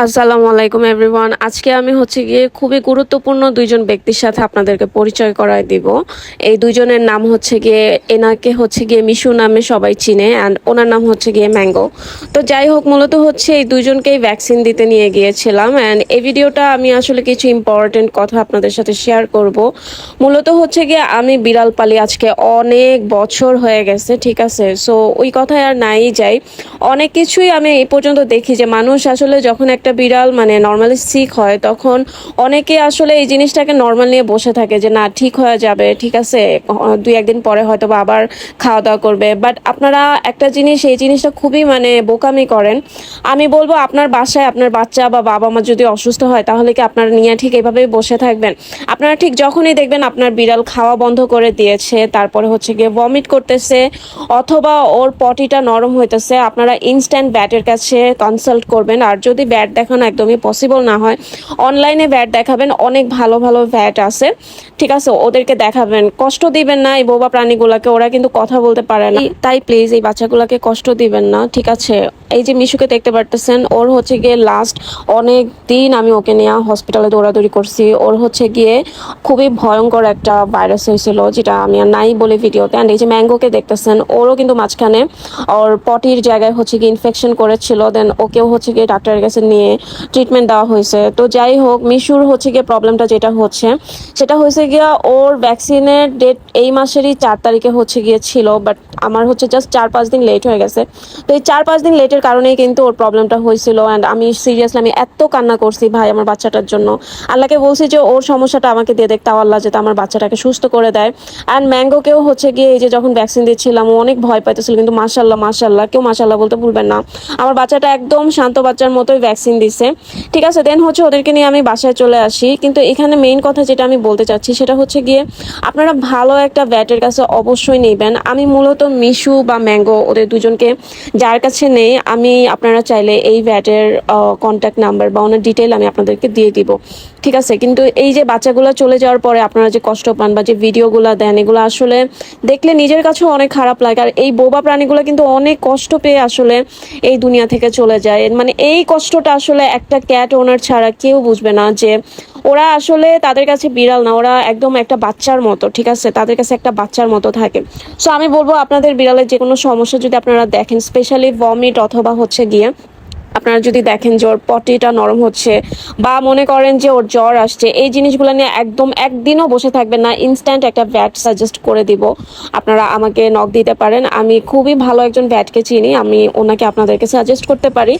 আসসালামু আলাইকুম এভরিওয়ান। আজকে আমি গিয়ে খুবই গুরুত্বপূর্ণ দুইজন ব্যক্তির সাথে আপনাদেরকে পরিচয় করায় দিব। এই দুইজনের নাম গিয়ে, এনাকে গিয়ে মিশু নামে সবাই চিনে, অ্যান্ড ওনার নাম গিয়ে ম্যাঙ্গো। তো যাই হোক, মূলত এই দুইজনকেই ভ্যাকসিন দিতে নিয়ে গিয়েছিলাম, অ্যান্ড এই ভিডিওটা আমি আসলে কিছু ইম্পর্টেন্ট কথা আপনাদের সাথে শেয়ার করব। মূলত গিয়ে আমি বিড়াল পালি আজকে অনেক বছর হয়ে গেছে, ঠিক আছে। সো ওই কথায় আর নাই যাই, অনেক কিছুই আমি এই পর্যন্ত দেখি যে মানুষ আসলে যখন একটা বিড়াল নর্মালি সিক হয়, তখন অনেকে আসলে এই জিনিসটাকে নর্মাল নিয়ে বসে থাকে যে না, ঠিক হয়ে যাবে, ঠিক আছে, দুই একদিন পরে হয়তো বা আবার খাওয়া দাওয়া করবে। বাট আপনারা একটা জিনিস, এই জিনিসটা খুবই বোকামি করেন। আমি বলবো, আপনার বাসায় আপনার বাচ্চা বা বাবা মা যদি অসুস্থ হয়, তাহলে কি আপনারা নিয়ে ঠিক এভাবেই বসে থাকবেন? আপনারা ঠিক যখনই দেখবেন আপনার বিড়াল খাওয়া বন্ধ করে দিয়েছে, তারপরে গিয়ে ভমিট করতেছে, অথবা ওর পটিটা নরম হইতেছে, আপনারা ইনস্ট্যান্ট ব্যাটের কাছে কনসাল্ট করবেন। আর যদি ব্যাট দেখানো একদমই পসিবল না হয়, অনলাইনে ব্যাট দেখাবেন, অনেক ভালো ভালো ব্যাট আছে, ঠিক আছে, ওদেরকে দেখাবেন। কষ্ট দিবেন না এই বোবা প্রাণীগুলোকে, ওরা কিন্তু কথা বলতে পারে না, তাই প্লিজ এই বাচ্চাগুলোকে কষ্ট দিবেন না, ঠিক আছে। এই যে মিশুকে দেখতে পারতেছেন, ওর গিয়ে লাস্ট অনেক দিন আমি ওকে নিয়ে হসপিটালে দৌড়াদৌড়ি করছি। ওর গিয়ে খুবই ভয়ঙ্কর একটা ভাইরাস হয়েছিল, যেটা আমি আর নাই বলে ভিডিওতে। অ্যান্ড এই যে ম্যাঙ্গোকে দেখতেছেন, ওরও কিন্তু মাঝখানে ওর পটির জায়গায় গিয়ে ইনফেকশন করেছিল, দেন ওকেও গিয়ে ডাক্তারের কাছে নিয়ে ট্রিটমেন্ট দেওয়া হয়েছে। তো যাই হোক, মিশুর গিয়ে প্রবলেমটা যেটা সেটা গিয়া ওর ভ্যাকসিনের ডেট এই মাসেরই 4 তারিখে গিয়ে ছিল, বাট আমার জাস্ট 4-5 দিন লেট হয়ে গেছে। তো এই 4-5 দিন লেটের কারণেই কিন্তু ওর প্রবলেমটা হয়েছিল। অ্যান্ড আমি সিরিয়াসলি আমি এত কান্না করছি ভাই আমার বাচ্চাটার জন্য। আল্লাহকে বলছি যে ওর সমস্যাটা আমাকে দিয়ে দেখতে, আল্লাহ যাতে আমার বাচ্চাটাকে সুস্থ করে দেয়। অ্যান্ড ম্যাঙ্গোকেও গিয়ে এই যে যখন ভ্যাকসিন দিচ্ছিলাম, ও অনেক ভয় পাইতেছিল, কিন্তু মাশাল্লাহ মাশাল্লাহ, কেউ মাশাল্লাহ বলতে ভুলবেন না, আমার বাচ্চাটা একদম শান্ত বাচ্চার মতোই ভ্যাকসিন দিছে, ঠিক আছে। দেন ওদেরকে নিয়ে আমি বাসায় চলে আসি। কিন্তু এখানে মেইন কথা যেটা আমি বলতে চাচ্ছি, সেটা গিয়ে আপনারা ভালো একটা ভ্যাটের কাছে অবশ্যই নেবেন। আমি মূলত মিশু বা ম্যাঙ্গো ওদের দুজনকে যার কাছে নেই, আমি আপনারা চাইলে এই ভ্যাটের কন্ট্যাক্ট নাম্বার বা ওনার ডিটেল আমি আপনাদেরকে দিয়ে দিব, ঠিক আছে। কিন্তু এই যে বাচ্চাগুলো চলে যাওয়ার পরে আপনারা যে কষ্ট পান বা যে ভিডিওগুলো দেন, এগুলো আসলে দেখলে নিজের কাছেও অনেক খারাপ লাগে। আর এই বোবা প্রাণীগুলো কিন্তু অনেক কষ্ট পেয়ে আসলে এই দুনিয়া থেকে চলে যায়। এই কষ্টটা আসলে একটা ক্যাট ওনার ছাড়া কেউ বুঝবে না, যে ওরা আসলে তাদের কাছে বিড়াল না, ওরা একদম একটা বাচ্চার মতো, ঠিক আছে, তাদের কাছে একটা বাচ্চার মতো থাকে। সো আমি বলবো, আপনাদের বিড়ালের যে কোনো সমস্যা যদি আপনারা দেখেন, স্পেশালি ভমিট অথবা গিয়ে আপনারা যদি দেখেন যে ওর পটিটা নরম হচ্ছে, বা মনে করেন যে ওর জ্বর আসছে, এই জিনিসগুলো নিয়ে একদম একদিনও বসে থাকবেন না, ইনস্ট্যান্ট একটা ভ্যাট সাজেস্ট করে দিব। আপনারা আমাকে নক দিতে পারেন, আমি খুবই ভালো একজন ভ্যাটকে চিনি, আমি ওনাকে আপনাদেরকে সাজেস্ট করতে পারি।